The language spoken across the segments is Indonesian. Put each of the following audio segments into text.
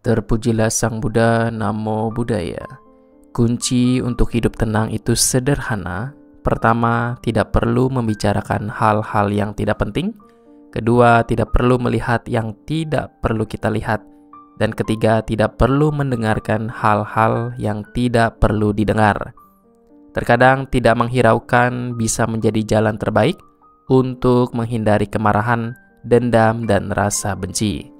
Terpujilah Sang Buddha, Namo Buddhaya. Kunci untuk hidup tenang itu sederhana. Pertama, tidak perlu membicarakan hal-hal yang tidak penting. Kedua, tidak perlu melihat yang tidak perlu kita lihat. Dan ketiga, tidak perlu mendengarkan hal-hal yang tidak perlu didengar. Terkadang tidak menghiraukan bisa menjadi jalan terbaik untuk menghindari kemarahan, dendam, dan rasa benci.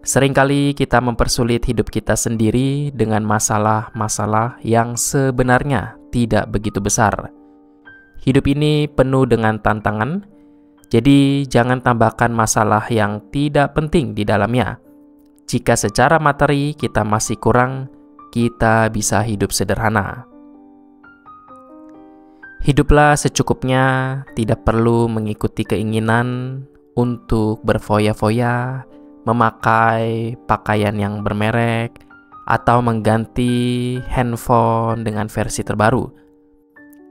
Seringkali kita mempersulit hidup kita sendiri dengan masalah-masalah yang sebenarnya tidak begitu besar. Hidup ini penuh dengan tantangan, jadi jangan tambahkan masalah yang tidak penting di dalamnya. Jika secara materi kita masih kurang, kita bisa hidup sederhana. Hiduplah secukupnya, tidak perlu mengikuti keinginan untuk berfoya-foya, memakai pakaian yang bermerek, atau mengganti handphone dengan versi terbaru.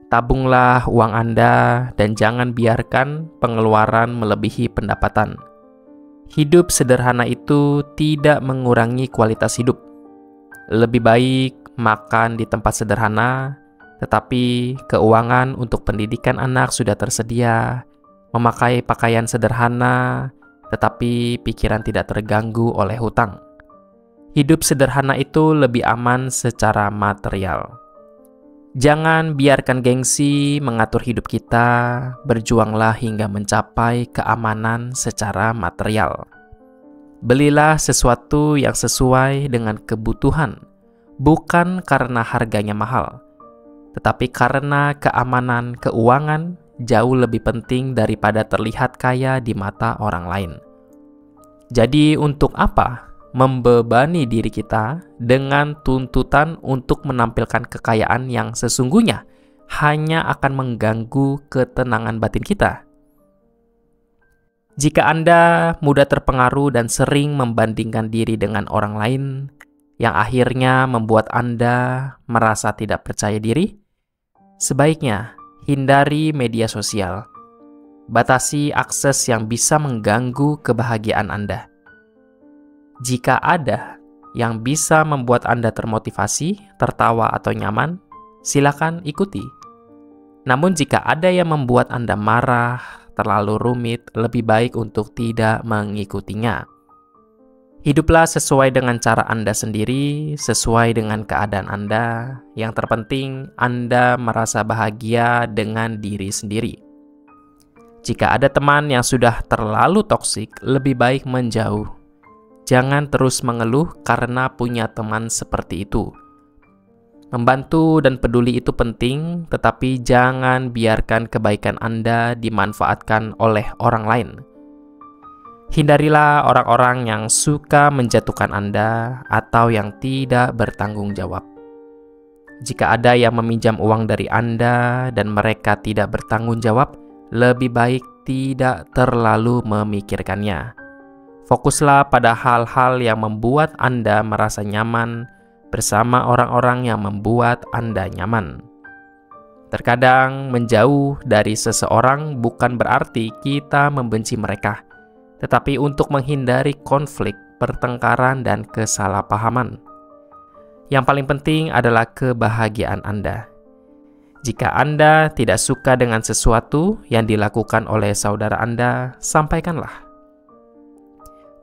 Tabunglah uang Anda dan jangan biarkan pengeluaran melebihi pendapatan. Hidup sederhana itu tidak mengurangi kualitas hidup. Lebih baik makan di tempat sederhana, tetapi keuangan untuk pendidikan anak sudah tersedia, memakai pakaian sederhana, tetapi pikiran tidak terganggu oleh hutang. Hidup sederhana itu lebih aman secara material. Jangan biarkan gengsi mengatur hidup kita, berjuanglah hingga mencapai keamanan secara material. Belilah sesuatu yang sesuai dengan kebutuhan, bukan karena harganya mahal, tetapi karena keamanan keuangan jauh lebih penting daripada terlihat kaya di mata orang lain. Jadi untuk apa membebani diri kita dengan tuntutan untuk menampilkan kekayaan yang sesungguhnya hanya akan mengganggu ketenangan batin kita? Jika Anda mudah terpengaruh dan sering membandingkan diri dengan orang lain, yang akhirnya membuat Anda merasa tidak percaya diri, sebaiknya hindari media sosial. Batasi akses yang bisa mengganggu kebahagiaan Anda. Jika ada yang bisa membuat Anda termotivasi, tertawa, atau nyaman, silakan ikuti. Namun jika ada yang membuat Anda marah, terlalu rumit, lebih baik untuk tidak mengikutinya. Hiduplah sesuai dengan cara Anda sendiri, sesuai dengan keadaan Anda. Yang terpenting, Anda merasa bahagia dengan diri sendiri. Jika ada teman yang sudah terlalu toksik, lebih baik menjauh. Jangan terus mengeluh karena punya teman seperti itu. Membantu dan peduli itu penting, tetapi jangan biarkan kebaikan Anda dimanfaatkan oleh orang lain. Hindarilah orang-orang yang suka menjatuhkan Anda atau yang tidak bertanggung jawab. Jika ada yang meminjam uang dari Anda dan mereka tidak bertanggung jawab, lebih baik tidak terlalu memikirkannya. Fokuslah pada hal-hal yang membuat Anda merasa nyaman bersama orang-orang yang membuat Anda nyaman. Terkadang menjauh dari seseorang bukan berarti kita membenci mereka, tetapi untuk menghindari konflik, pertengkaran, dan kesalahpahaman. Yang paling penting adalah kebahagiaan Anda. Jika Anda tidak suka dengan sesuatu yang dilakukan oleh saudara Anda, sampaikanlah.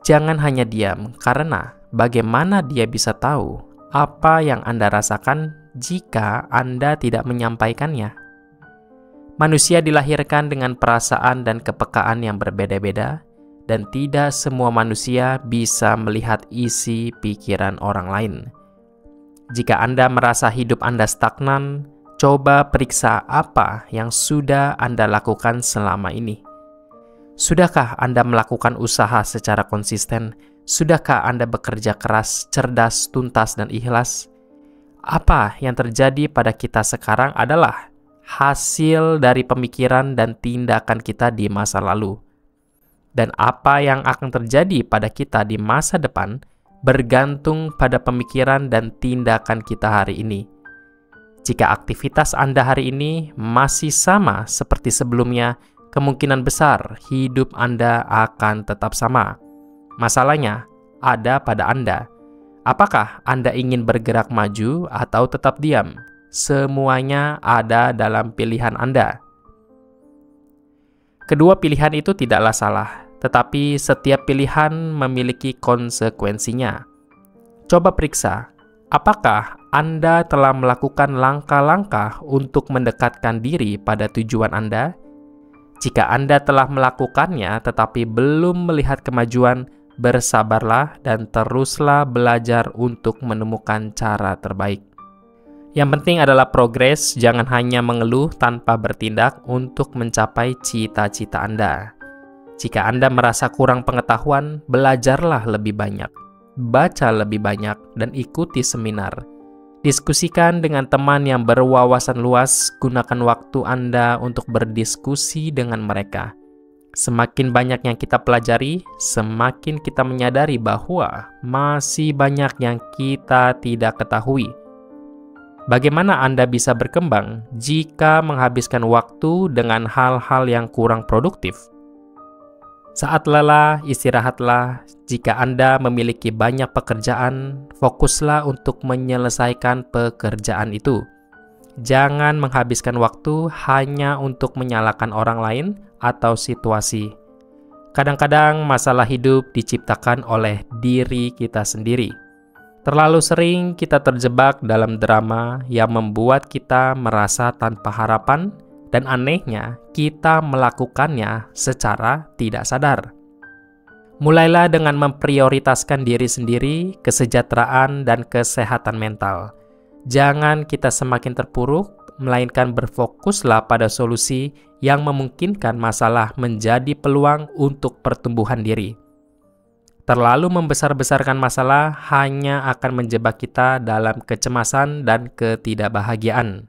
Jangan hanya diam, karena bagaimana dia bisa tahu apa yang Anda rasakan jika Anda tidak menyampaikannya? Manusia dilahirkan dengan perasaan dan kepekaan yang berbeda-beda, dan tidak semua manusia bisa melihat isi pikiran orang lain. Jika Anda merasa hidup Anda stagnan, coba periksa apa yang sudah Anda lakukan selama ini. Sudahkah Anda melakukan usaha secara konsisten? Sudahkah Anda bekerja keras, cerdas, tuntas, dan ikhlas? Apa yang terjadi pada kita sekarang adalah hasil dari pemikiran dan tindakan kita di masa lalu. Dan apa yang akan terjadi pada kita di masa depan bergantung pada pemikiran dan tindakan kita hari ini. Jika aktivitas Anda hari ini masih sama seperti sebelumnya, kemungkinan besar hidup Anda akan tetap sama. Masalahnya ada pada Anda. Apakah Anda ingin bergerak maju atau tetap diam? Semuanya ada dalam pilihan Anda. Kedua pilihan itu tidaklah salah, tetapi setiap pilihan memiliki konsekuensinya. Coba periksa, apakah Anda telah melakukan langkah-langkah untuk mendekatkan diri pada tujuan Anda? Jika Anda telah melakukannya tetapi belum melihat kemajuan, bersabarlah dan teruslah belajar untuk menemukan cara terbaik. Yang penting adalah progres, jangan hanya mengeluh tanpa bertindak untuk mencapai cita-cita Anda. Jika Anda merasa kurang pengetahuan, belajarlah lebih banyak, baca lebih banyak, dan ikuti seminar. Diskusikan dengan teman yang berwawasan luas, gunakan waktu Anda untuk berdiskusi dengan mereka. Semakin banyak yang kita pelajari, semakin kita menyadari bahwa masih banyak yang kita tidak ketahui. Bagaimana Anda bisa berkembang jika menghabiskan waktu dengan hal-hal yang kurang produktif? Saat lelah, istirahatlah. Jika Anda memiliki banyak pekerjaan, fokuslah untuk menyelesaikan pekerjaan itu. Jangan menghabiskan waktu hanya untuk menyalahkan orang lain atau situasi. Kadang-kadang masalah hidup diciptakan oleh diri kita sendiri. Terlalu sering kita terjebak dalam drama yang membuat kita merasa tanpa harapan, dan anehnya kita melakukannya secara tidak sadar. Mulailah dengan memprioritaskan diri sendiri, kesejahteraan, dan kesehatan mental. Jangan kita semakin terpuruk, melainkan berfokuslah pada solusi yang memungkinkan masalah menjadi peluang untuk pertumbuhan diri. Terlalu membesar-besarkan masalah hanya akan menjebak kita dalam kecemasan dan ketidakbahagiaan.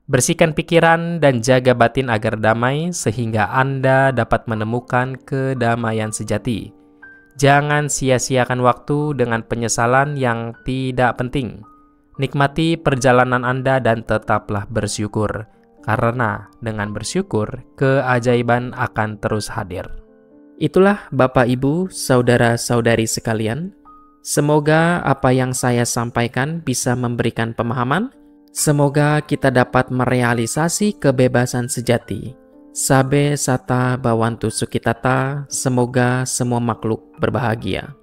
Bersihkan pikiran dan jaga batin agar damai sehingga Anda dapat menemukan kedamaian sejati. Jangan sia-siakan waktu dengan penyesalan yang tidak penting. Nikmati perjalanan Anda dan tetaplah bersyukur, karena dengan bersyukur, keajaiban akan terus hadir. Itulah Bapak, Ibu, Saudara-saudari sekalian. Semoga apa yang saya sampaikan bisa memberikan pemahaman. Semoga kita dapat merealisasi kebebasan sejati. Sabe Sata Bawantu Sukitata, semoga semua makhluk berbahagia.